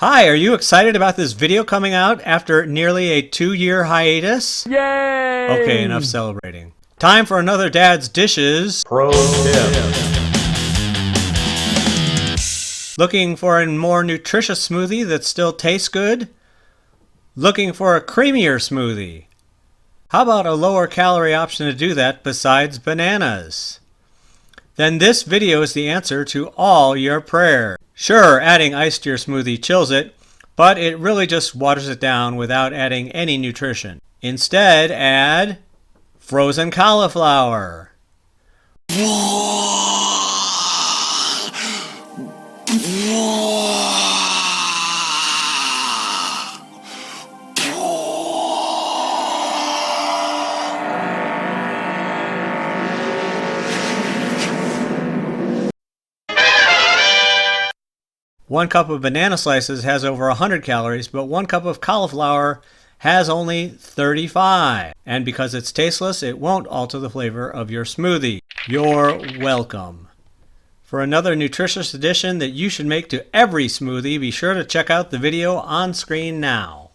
Hi, are you excited about this video coming out after nearly a 2-year hiatus? Yay! Okay, enough celebrating. Time for another Dad's Dishes Pro tip. Looking for a more nutritious smoothie that still tastes good? Looking for a creamier smoothie? How about a lower calorie option to do that besides bananas? Then this video is the answer to all your prayers. Sure, adding ice to your smoothie chills it, but it really just waters it down without adding any nutrition. Instead, add frozen cauliflower. One cup of banana slices has over 100 calories, but 1 cup of cauliflower has only 35. And because it's tasteless, it won't alter the flavor of your smoothie. You're welcome. For another nutritious addition that you should make to every smoothie, be sure to check out the video on screen now.